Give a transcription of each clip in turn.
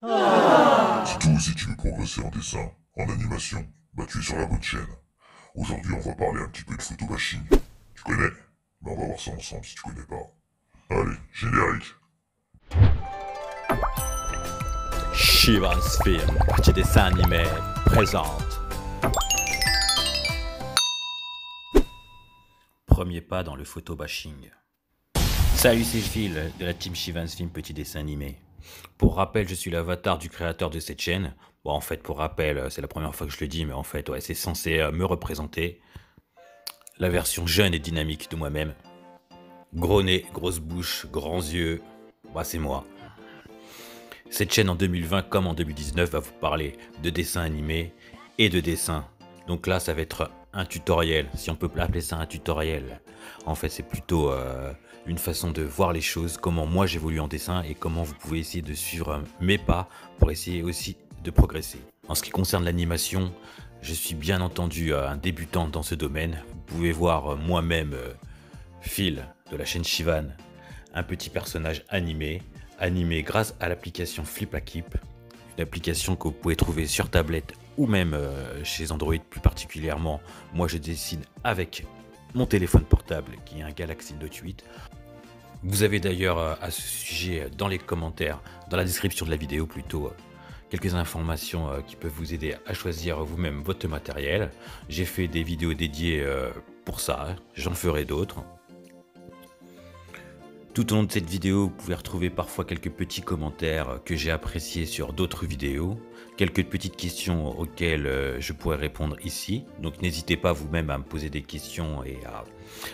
Surtout si tu veux progresser en dessin, en animation, bah tu es sur la bonne chaîne. Aujourd'hui on va parler un petit peu de photo bashing. Tu connais? Bah on va voir ça ensemble si tu connais pas. Allez, générique. Shivans Film, petit dessin animé, présente. Premier pas dans le photobashing. Salut, c'est Phil de la team Shivans Film, petit dessin animé. Pour rappel, je suis l'avatar du créateur de cette chaîne. Bon, en fait, pour rappel, c'est la première fois que je le dis, mais en fait, ouais, c'est censé me représenter. La version jeune et dynamique de moi-même. Gros nez, grosse bouche, grands yeux, bah, c'est moi. Cette chaîne en 2020 comme en 2019 va vous parler de dessins animés et de dessins. Donc là, ça va être un tutoriel, si on peut appeler ça un tutoriel. En fait, c'est plutôt une façon de voir les choses, comment moi j'évolue en dessin et comment vous pouvez essayer de suivre mes pas pour essayer aussi de progresser. En ce qui concerne l'animation, je suis bien entendu un débutant dans ce domaine. Vous pouvez voir moi-même Phil de la chaîne Shivan, un petit personnage animé grâce à l'application Flipakip, une application que vous pouvez trouver sur tablette ou même chez Android plus particulièrement. Moi je dessine avec mon téléphone portable qui est un Galaxy Note 8. Vous avez d'ailleurs à ce sujet dans les commentaires, dans la description de la vidéo plutôt, quelques informations qui peuvent vous aider à choisir vous-même votre matériel. J'ai fait des vidéos dédiées pour ça, j'en ferai d'autres. Tout au long de cette vidéo, vous pouvez retrouver parfois quelques petits commentaires que j'ai appréciés sur d'autres vidéos, quelques petites questions auxquelles je pourrais répondre ici. Donc n'hésitez pas vous-même à me poser des questions et à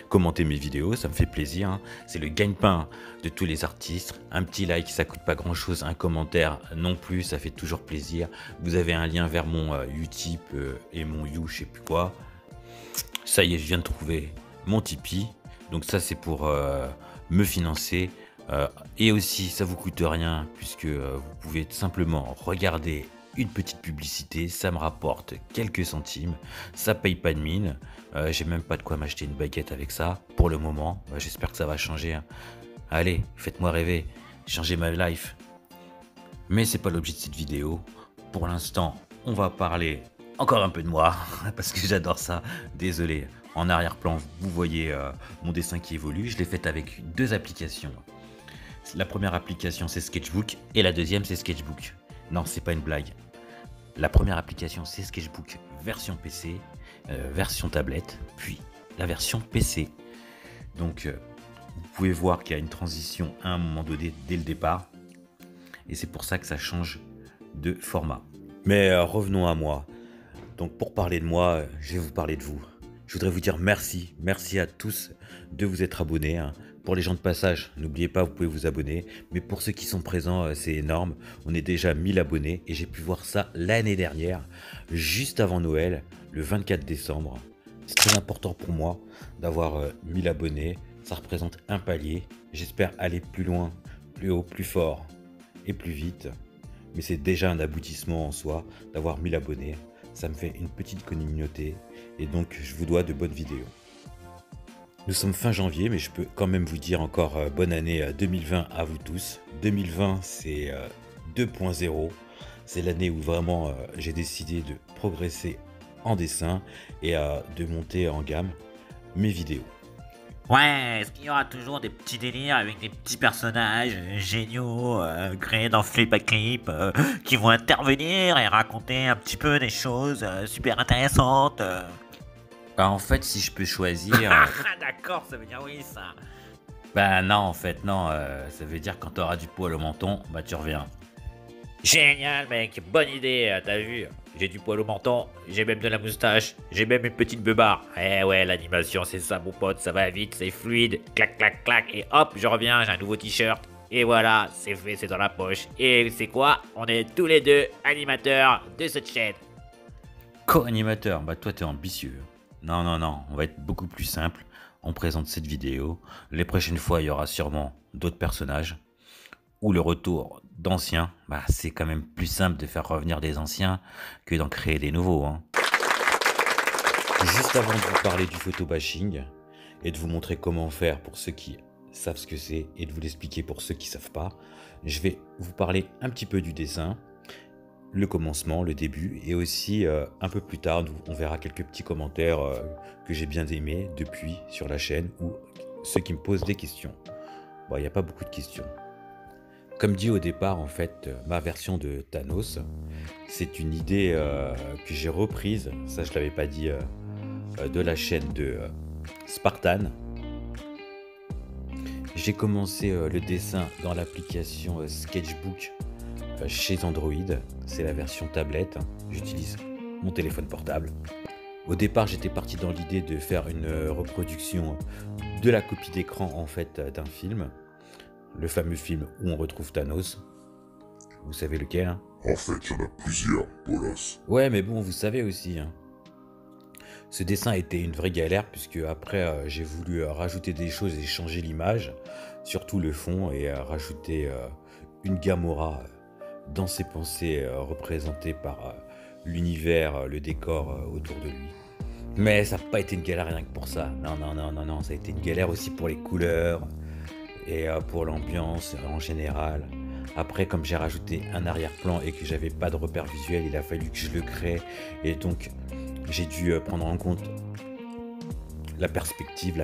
commenter mes vidéos, ça me fait plaisir. C'est le gagne-pain de tous les artistes. Un petit like, ça coûte pas grand-chose, un commentaire non plus, ça fait toujours plaisir. Vous avez un lien vers mon Utip et mon je sais plus quoi. Ça y est, je viens de trouver mon Tipeee. Donc ça c'est pour me financer et aussi ça vous coûte rien puisque vous pouvez simplement regarder une petite publicité, ça me rapporte quelques centimes, ça paye pas de mine, j'ai même pas de quoi m'acheter une baguette avec ça pour le moment. J'espère que ça va changer, hein. Allez, faites-moi rêver, changez ma life. Mais c'est pas l'objet de cette vidéo. Pour l'instant on va parler encore un peu de moi parce que j'adore ça, désolé. En arrière-plan, vous voyez mon dessin qui évolue. Je l'ai fait avec deux applications. La première application, c'est Sketchbook et la deuxième, c'est Sketchbook. Non, c'est pas une blague. La première application, c'est Sketchbook version PC, version tablette, puis la version PC. Donc, vous pouvez voir qu'il y a une transition à un moment donné dès le départ. Et c'est pour ça que ça change de format. Mais revenons à moi. Donc, pour parler de moi, je vais vous parler de vous. Je voudrais vous dire merci à tous de vous être abonnés. Pour les gens de passage, n'oubliez pas, vous pouvez vous abonner. Mais pour ceux qui sont présents, c'est énorme. On est déjà 1000 abonnés et j'ai pu voir ça l'année dernière, juste avant Noël, le 24 décembre. C'est très important pour moi d'avoir 1000 abonnés. Ça représente un palier. J'espère aller plus loin, plus haut, plus fort et plus vite. Mais c'est déjà un aboutissement en soi d'avoir 1000 abonnés. Ça me fait une petite communauté et donc je vous dois de bonnes vidéos. Nous sommes fin janvier, mais je peux quand même vous dire encore bonne année 2020 à vous tous. 2020 c'est 2.0, c'est l'année où vraiment j'ai décidé de progresser en dessin et de monter en gamme mes vidéos. Ouais, est-ce qu'il y aura toujours des petits délires avec des petits personnages géniaux créés dans Flipakip qui vont intervenir et raconter un petit peu des choses super intéressantes Bah en fait si je peux choisir... Ah d'accord, ça veut dire oui ça. Bah non en fait non, ça veut dire quand tu auras du poil au menton, bah tu reviens. Génial mec, bonne idée, t'as vu? J'ai du poil au menton, j'ai même de la moustache, j'ai même une petite beubare. Eh ouais, l'animation c'est ça mon pote, ça va vite, c'est fluide, clac clac clac, et hop, je reviens, j'ai un nouveau t-shirt. Et voilà, c'est fait, c'est dans la poche. Et c'est quoi? On est tous les deux animateurs de cette chaîne. Co-animateur, bah toi t'es ambitieux. Non, on va être beaucoup plus simple. On présente cette vidéo. Les prochaines fois, il y aura sûrement d'autres personnages. Ou le retour d'anciens. Bah, c'est quand même plus simple de faire revenir des anciens que d'en créer des nouveaux, hein. Juste avant de vous parler du photobashing et de vous montrer comment faire pour ceux qui savent ce que c'est et de vous l'expliquer pour ceux qui savent pas, Je vais vous parler un petit peu du dessin, le commencement, le début, et aussi un peu plus tard, on verra quelques petits commentaires que j'ai bien aimés depuis sur la chaîne ou ceux qui me posent des questions. Bon, il n'y a pas beaucoup de questions. Comme dit au départ, en fait, ma version de Thanos, c'est une idée que j'ai reprise, ça je l'avais pas dit, de la chaîne de Spartan. J'ai commencé le dessin dans l'application Sketchbook chez Android, c'est la version tablette, j'utilise mon téléphone portable. Au départ, j'étais parti dans l'idée de faire une reproduction de la copie d'écran en fait d'un film, le fameux film où on retrouve Thanos. Vous savez lequel, hein? En fait, il y en a plusieurs, Bolas. Ouais, mais bon, vous savez aussi, hein. Ce dessin était une vraie galère puisque après j'ai voulu rajouter des choses et changer l'image, surtout le fond, et rajouter une Gamora dans ses pensées représentée par l'univers, le décor autour de lui. Mais ça n'a pas été une galère rien que pour ça. Non, non, non, non, non, ça a été une galère aussi pour les couleurs et pour l'ambiance en général. Après, comme j'ai rajouté un arrière-plan et que j'avais pas de repère visuel, il a fallu que je le crée. Et donc, j'ai dû prendre en compte la perspective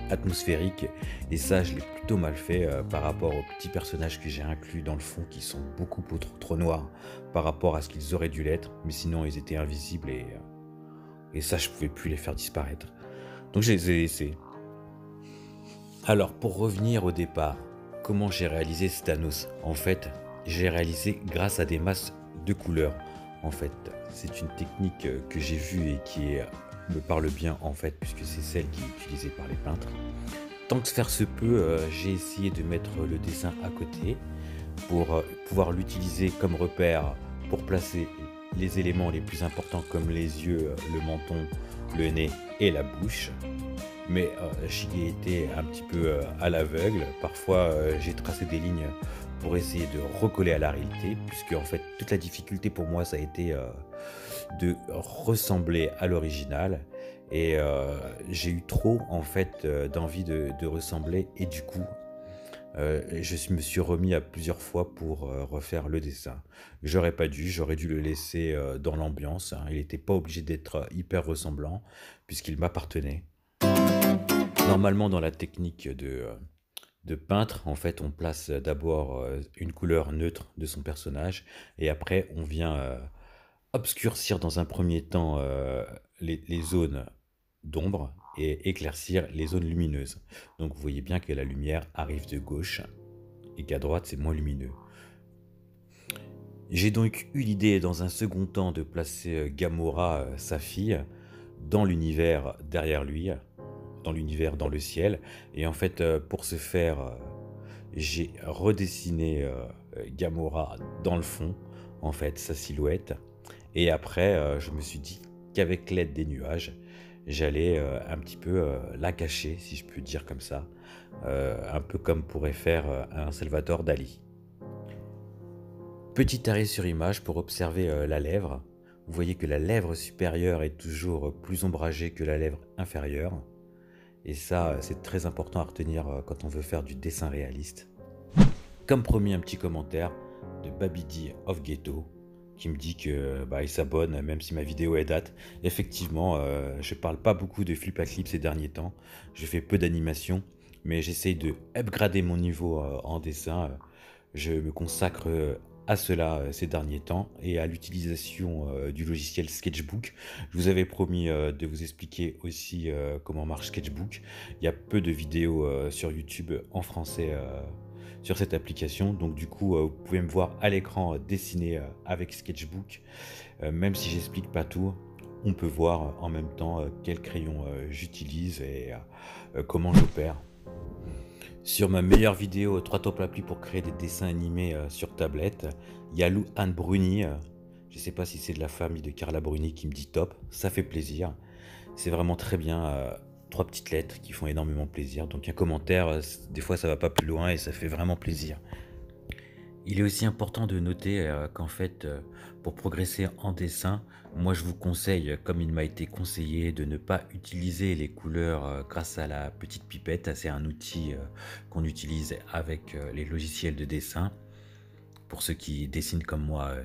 atmosphérique. Et ça, je l'ai plutôt mal fait par rapport aux petits personnages que j'ai inclus dans le fond qui sont beaucoup trop noirs par rapport à ce qu'ils auraient dû l'être. Mais sinon, ils étaient invisibles et ça, je pouvais plus les faire disparaître. Donc, je les ai laissés. Alors, pour revenir au départ, comment j'ai réalisé ce Thanos? En fait, j'ai réalisé grâce à des masses de couleurs. En fait, c'est une technique que j'ai vue et qui me parle bien en fait, puisque c'est celle qui est utilisée par les peintres. Tant que faire se peut, j'ai essayé de mettre le dessin à côté pour pouvoir l'utiliser comme repère pour placer les éléments les plus importants comme les yeux, le menton, le nez et la bouche. Mais j'y ai été un petit peu à l'aveugle. Parfois, j'ai tracé des lignes pour essayer de recoller à la réalité, puisque en fait, toute la difficulté pour moi, ça a été de ressembler à l'original. Et j'ai eu trop, en fait, d'envie de ressembler. Et du coup, je me suis remis à plusieurs fois pour refaire le dessin. J'aurais pas dû, j'aurais dû le laisser dans l'ambiance, hein. Il n'était pas obligé d'être hyper ressemblant, puisqu'il m'appartenait. Normalement, dans la technique de peintre, en fait, on place d'abord une couleur neutre de son personnage et après, on vient obscurcir dans un premier temps les zones d'ombre et éclaircir les zones lumineuses. Donc, vous voyez bien que la lumière arrive de gauche et qu'à droite, c'est moins lumineux. J'ai donc eu l'idée dans un second temps de placer Gamora, sa fille, dans l'univers derrière lui, dans l'univers, dans le ciel. Et en fait, pour ce faire, j'ai redessiné Gamora dans le fond, en fait, sa silhouette. Et après, je me suis dit qu'avec l'aide des nuages, j'allais un petit peu la cacher, si je peux dire comme ça. Un peu comme pourrait faire un Salvador Dali. Petit arrêt sur image pour observer la lèvre. Vous voyez que la lèvre supérieure est toujours plus ombragée que la lèvre inférieure. Et ça, c'est très important à retenir quand on veut faire du dessin réaliste. Comme promis, un petit commentaire de Babidi of Ghetto qui me dit que il s'abonne même si ma vidéo est date. Effectivement, je parle pas beaucoup de flip à clip ces derniers temps. Je fais peu d'animation, mais j'essaye de upgrader mon niveau en dessin. Je me consacre à cela ces derniers temps et à l'utilisation du logiciel Sketchbook. Je vous avais promis de vous expliquer aussi comment marche Sketchbook. Il y a peu de vidéos sur YouTube en français sur cette application, donc du coup vous pouvez me voir à l'écran dessiner avec Sketchbook. Même si j'explique pas tout, on peut voir en même temps quel crayon j'utilise et comment j'opère. Sur ma meilleure vidéo 3 top appli pour créer des dessins animés sur tablette, il y a Lou Anne Bruni, je sais pas si c'est de la famille de Carla Bruni, qui me dit top, ça fait plaisir, c'est vraiment très bien, 3 petites lettres qui font énormément plaisir, donc un commentaire, des fois ça va pas plus loin et ça fait vraiment plaisir. Il est aussi important de noter qu'en fait, pour progresser en dessin, moi je vous conseille, comme il m'a été conseillé, de ne pas utiliser les couleurs grâce à la petite pipette. C'est un outil qu'on utilise avec les logiciels de dessin. pour ceux qui dessinent comme moi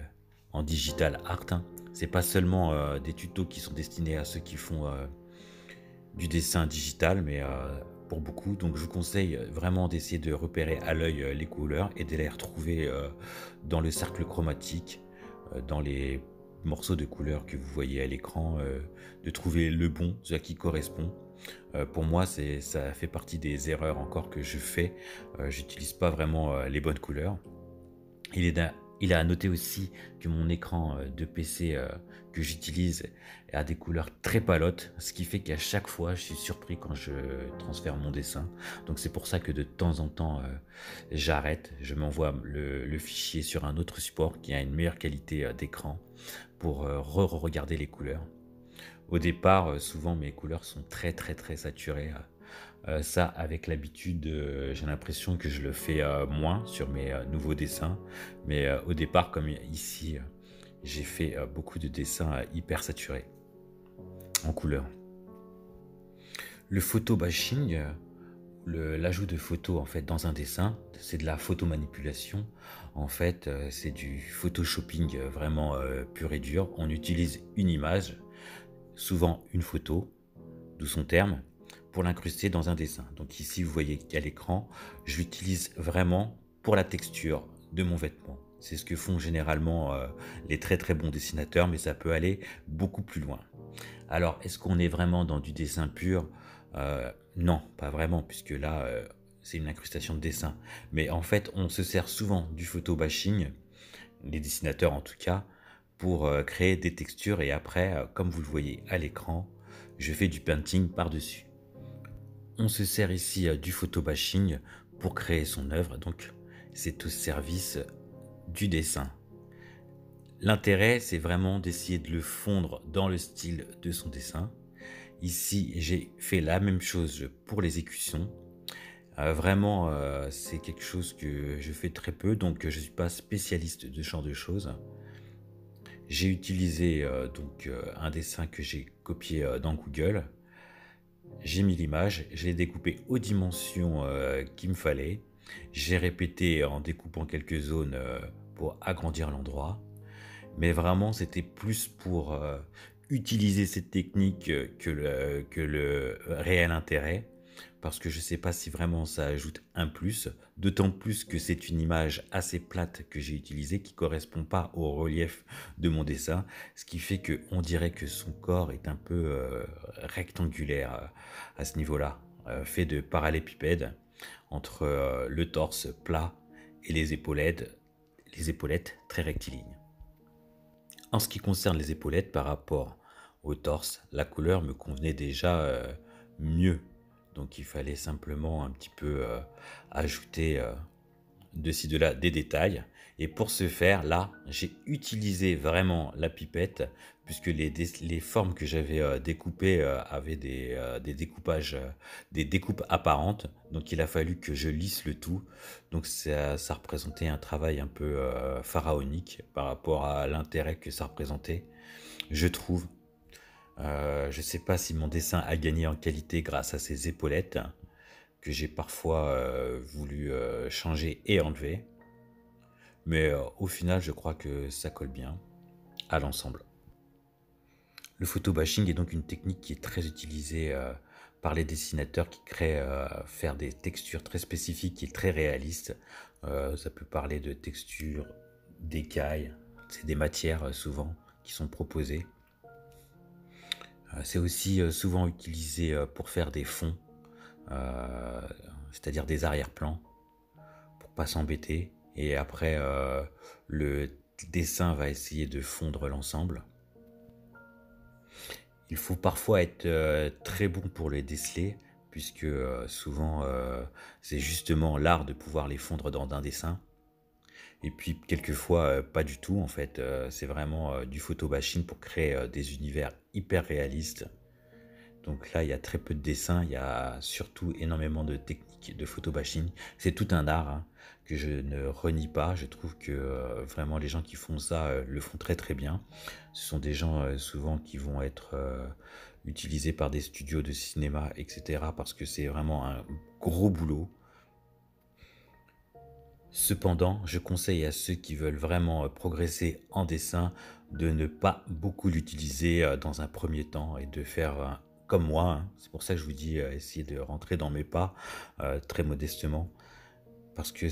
en digital art, hein. C'est pas seulement des tutos qui sont destinés à ceux qui font du dessin digital, mais pour beaucoup. Donc je vous conseille vraiment d'essayer de repérer à l'œil les couleurs et de les retrouver dans le cercle chromatique, dans les morceaux de couleurs que vous voyez à l'écran, de trouver le bon, ce qui correspond. Pour moi, ça fait partie des erreurs encore que je fais. J'utilise pas vraiment les bonnes couleurs. Il est à noter aussi que mon écran de PC que j'utilise a des couleurs très palotes, ce qui fait qu'à chaque fois, je suis surpris quand je transfère mon dessin. Donc c'est pour ça que de temps en temps, j'arrête, je m'envoie le fichier sur un autre support qui a une meilleure qualité d'écran pour re-regarder les couleurs. Au départ, souvent mes couleurs sont très très très saturées. Ça, avec l'habitude, j'ai l'impression que je le fais moins sur mes nouveaux dessins. Mais au départ, comme ici, j'ai fait beaucoup de dessins hyper saturés en couleur. Le photo bashing, l'ajout de photos en fait dans un dessin, c'est de la photomanipulation. En fait, c'est du photoshopping vraiment pur et dur. On utilise une image, souvent une photo, d'où son terme, pour l'incruster dans un dessin. Donc ici, vous voyez qu'à l'écran, je l'utilise vraiment pour la texture de mon vêtement. C'est ce que font généralement les très très bons dessinateurs, mais ça peut aller beaucoup plus loin. Alors, est-ce qu'on est vraiment dans du dessin pur? Non, pas vraiment, puisque là, c'est une incrustation de dessin. Mais en fait, on se sert souvent du photo bashing, les dessinateurs en tout cas, pour créer des textures et après, comme vous le voyez à l'écran, je fais du painting par-dessus. On se sert ici du photo bashing pour créer son œuvre, donc c'est au service du dessin. L'intérêt, c'est vraiment d'essayer de le fondre dans le style de son dessin. Ici, j'ai fait la même chose pour les écussons. Vraiment, c'est quelque chose que je fais très peu, donc je ne suis pas spécialiste de ce genre de choses. J'ai utilisé un dessin que j'ai copié dans Google. J'ai mis l'image, je l'ai découpé aux dimensions qu'il me fallait. J'ai répété en découpant quelques zones pour agrandir l'endroit. Mais vraiment, c'était plus pour utiliser cette technique que le réel intérêt. Parce que je ne sais pas si vraiment ça ajoute un plus. D'autant plus que c'est une image assez plate que j'ai utilisée qui ne correspond pas au relief de mon dessin. Ce qui fait qu'on dirait que son corps est un peu rectangulaire à ce niveau-là. Fait de parallélépipèdes entre le torse plat et les épaulettes très rectilignes. En ce qui concerne les épaulettes par rapport au torse, la couleur me convenait déjà mieux. Donc il fallait simplement un petit peu ajouter de ci de là des détails. Et pour ce faire, là, j'ai utilisé vraiment la pipette puisque les formes que j'avais découpées avaient des découpages, des découpes apparentes. Donc il a fallu que je lisse le tout. Donc ça représentait un travail un peu pharaonique par rapport à l'intérêt que ça représentait, je trouve. Je ne sais pas si mon dessin a gagné en qualité grâce à ces épaulettes que j'ai parfois voulu changer et enlever. Mais au final, je crois que ça colle bien à l'ensemble. Le photobashing est donc une technique qui est très utilisée par les dessinateurs qui créent faire des textures très spécifiques et très réalistes. Ça peut parler de textures d'écailles, c'est des matières souvent qui sont proposées. C'est aussi souvent utilisé pour faire des fonds, c'est-à-dire des arrière-plans, pour pas s'embêter. Et après, le dessin va essayer de fondre l'ensemble. Il faut parfois être très bon pour les déceler, puisque souvent, c'est justement l'art de pouvoir les fondre dans un dessin. Et puis quelquefois pas du tout en fait, c'est vraiment du photobashing pour créer des univers hyper réalistes. Donc là il y a très peu de dessins, il y a surtout énormément de techniques de photobashing. C'est tout un art hein, que je ne renie pas, je trouve que vraiment les gens qui font ça le font très très bien. Ce sont des gens souvent qui vont être utilisés par des studios de cinéma etc. parce que c'est vraiment un gros boulot. Cependant, je conseille à ceux qui veulent vraiment progresser en dessin de ne pas beaucoup l'utiliser dans un premier temps et de faire comme moi, hein. C'est pour ça que je vous dis, essayez de rentrer dans mes pas très modestement, parce que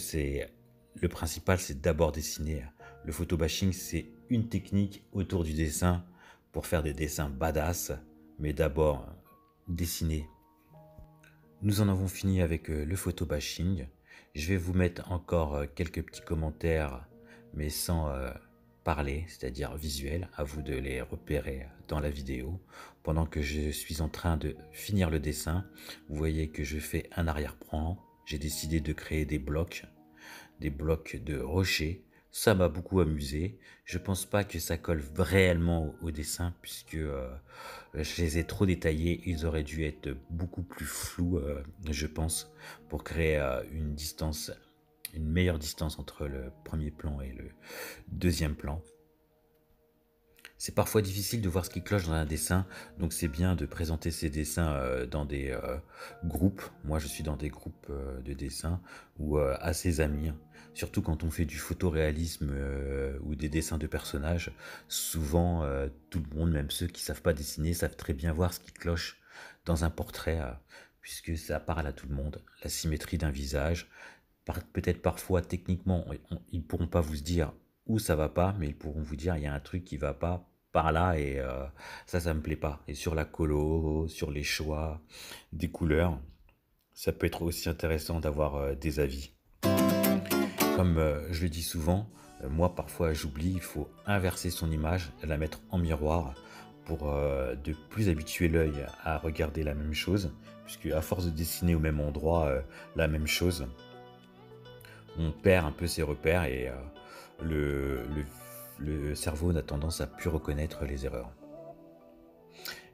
le principal, c'est d'abord dessiner. Le photobashing, c'est une technique autour du dessin pour faire des dessins badass, mais d'abord dessiner. Nous en avons fini avec le photobashing. Je vais vous mettre encore quelques petits commentaires, mais sans parler, c'est-à-dire visuels. À vous de les repérer dans la vidéo. Pendant que je suis en train de finir le dessin, vous voyez que je fais un arrière-plan. J'ai décidé de créer des blocs de rochers. Ça m'a beaucoup amusé. Je pense pas que ça colle réellement au dessin, puisque je les ai trop détaillés. Ils auraient dû être beaucoup plus flous, je pense, pour créer une meilleure distance entre le premier plan et le deuxième plan. C'est parfois difficile de voir ce qui cloche dans un dessin, donc c'est bien de présenter ces dessins dans des groupes. Moi, je suis dans des groupes de dessins ou à ses amis. Surtout quand on fait du photoréalisme ou des dessins de personnages, souvent tout le monde, même ceux qui savent pas dessiner, savent très bien voir ce qui cloche dans un portrait, puisque ça parle à tout le monde. La symétrie d'un visage, peut-être parfois techniquement, ils pourront pas vous dire où ça va pas, mais ils pourront vous dire il y a un truc qui va pas par là et ça me plaît pas. Et sur la colo, sur les choix des couleurs, ça peut être aussi intéressant d'avoir des avis. Comme je le dis souvent, moi parfois j'oublie, il faut inverser son image, la mettre en miroir pour de plus habituer l'œil à regarder la même chose, puisque à force de dessiner au même endroit la même chose, on perd un peu ses repères et le cerveau a tendance à plus reconnaître les erreurs.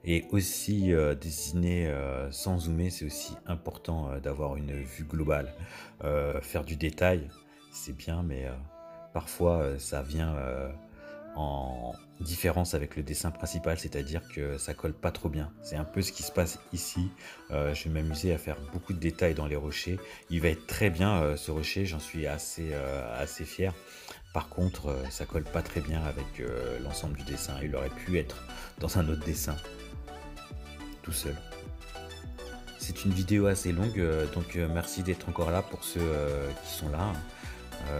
Et aussi dessiner sans zoomer, c'est aussi important d'avoir une vue globale. Faire du détail, c'est bien, mais parfois ça vient en différence avec le dessin principal, c'est-à-dire que ça colle pas trop bien. C'est un peu ce qui se passe ici. Je vais m'amuser à faire beaucoup de détails dans les rochers. Il va être très bien ce rocher, j'en suis assez fier. Par contre, ça colle pas très bien avec l'ensemble du dessin. Il aurait pu être dans un autre dessin, tout seul. C'est une vidéo assez longue, donc merci d'être encore là pour ceux qui sont là.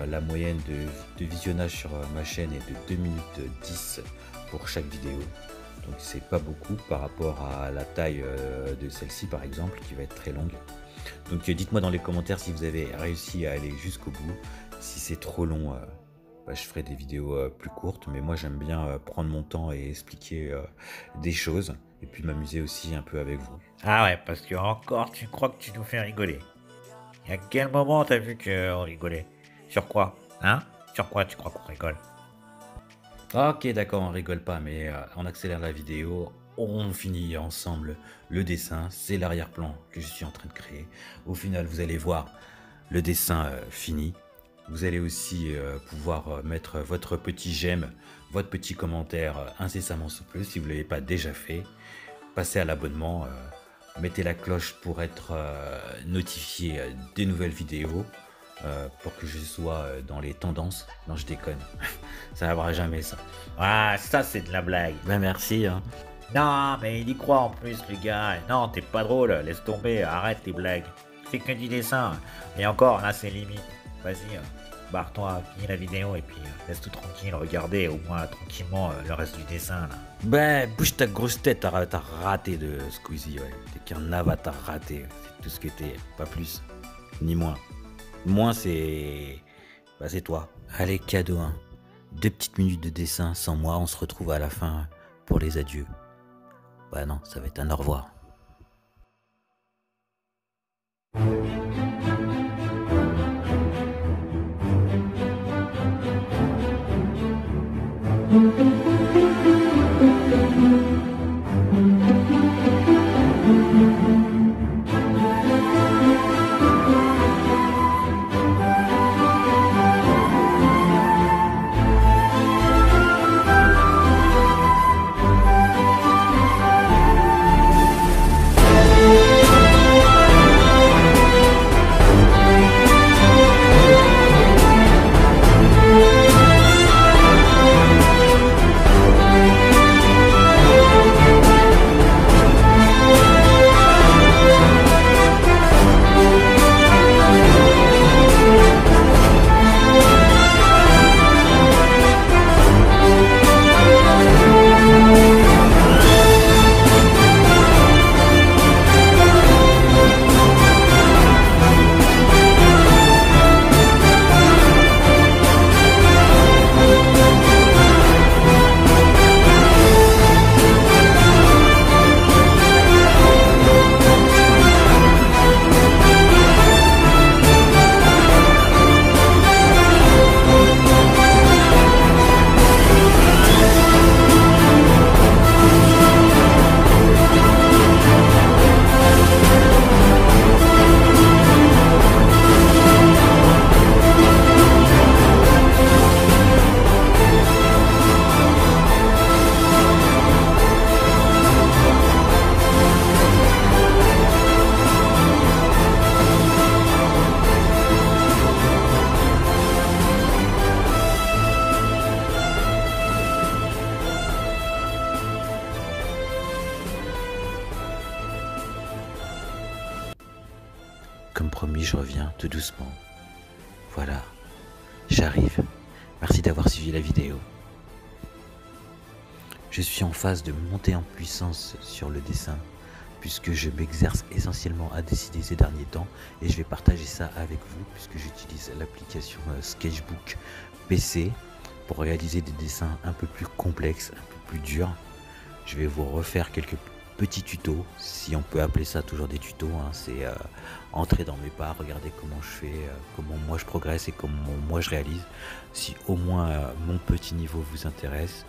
La moyenne de visionnage sur ma chaîne est de 2 minutes 10 pour chaque vidéo. Donc c'est pas beaucoup par rapport à la taille de celle-ci par exemple, qui va être très longue. Donc dites-moi dans les commentaires si vous avez réussi à aller jusqu'au bout. Si c'est trop long, je ferai des vidéos plus courtes, mais moi j'aime bien prendre mon temps et expliquer des choses, et puis m'amuser aussi un peu avec vous. Ah ouais, parce que encore tu crois que tu nous fais rigoler. Et à quel moment t'as vu qu'on rigolait? Sur quoi? Hein? Sur quoi tu crois qu'on rigole? Ok, d'accord, on rigole pas, mais on accélère la vidéo, on finit ensemble le dessin, c'est l'arrière-plan que je suis en train de créer. Au final, vous allez voir le dessin fini. Vous allez aussi pouvoir mettre votre petit j'aime, votre petit commentaire incessamment sous peu si vous ne l'avez pas déjà fait. Passez à l'abonnement, mettez la cloche pour être notifié des nouvelles vidéos. Pour que je sois dans les tendances. Non, je déconne. Ça n'arrivera jamais, ça. Ah, ça c'est de la blague. Ben merci, hein. Non, mais il y croit en plus, le gars. Non, t'es pas drôle, laisse tomber, arrête tes blagues. C'est que du dessin. Et encore, là, c'est limite. Vas-y, barre-toi, finis la vidéo et puis laisse tout tranquille, regardez au moins tranquillement le reste du dessin, là. Ben, bouge ta grosse tête, t'as raté de Squeezie, ouais. T'es qu'un avatar raté. C'est tout ce que t'es, pas plus, ni moins. Moins c'est toi. Allez, cadeau, hein. 2 petites minutes de dessin sans moi, on se retrouve à la fin pour les adieux. Bah non, ça va être un au revoir. promis, je reviens tout doucement. Voilà, j'arrive. Merci d'avoir suivi la vidéo. Je suis en phase de monter en puissance sur le dessin, puisque je m'exerce essentiellement à dessiner ces derniers temps, et je vais partager ça avec vous, puisque j'utilise l'application Sketchbook PC pour réaliser des dessins un peu plus complexes, un peu plus durs. Je vais vous refaire quelques petits tutos, si on peut appeler ça toujours des tutos, hein. C'est entrer dans mes pas, regarder comment je fais, comment moi je progresse et comment moi je réalise. Si au moins mon petit niveau vous intéresse,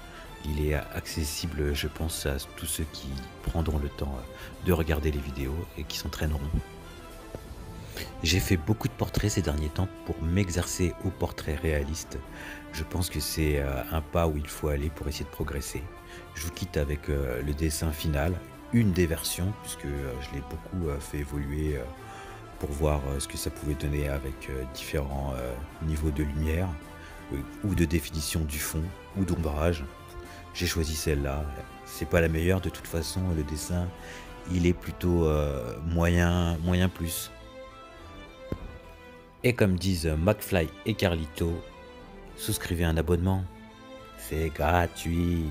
il est accessible, je pense, à tous ceux qui prendront le temps de regarder les vidéos et qui s'entraîneront. J'ai fait beaucoup de portraits ces derniers temps pour m'exercer au portrait réaliste. Je pense que c'est un pas où il faut aller pour essayer de progresser. Je vous quitte avec le dessin final, une des versions, puisque je l'ai beaucoup fait évoluer pour voir ce que ça pouvait donner avec différents niveaux de lumière ou de définition du fond ou d'ombrage. J'ai choisi celle-là. C'est pas la meilleure de toute façon, le dessin il est plutôt moyen plus. Et comme disent McFly et Carlito, souscrivez un abonnement, c'est gratuit.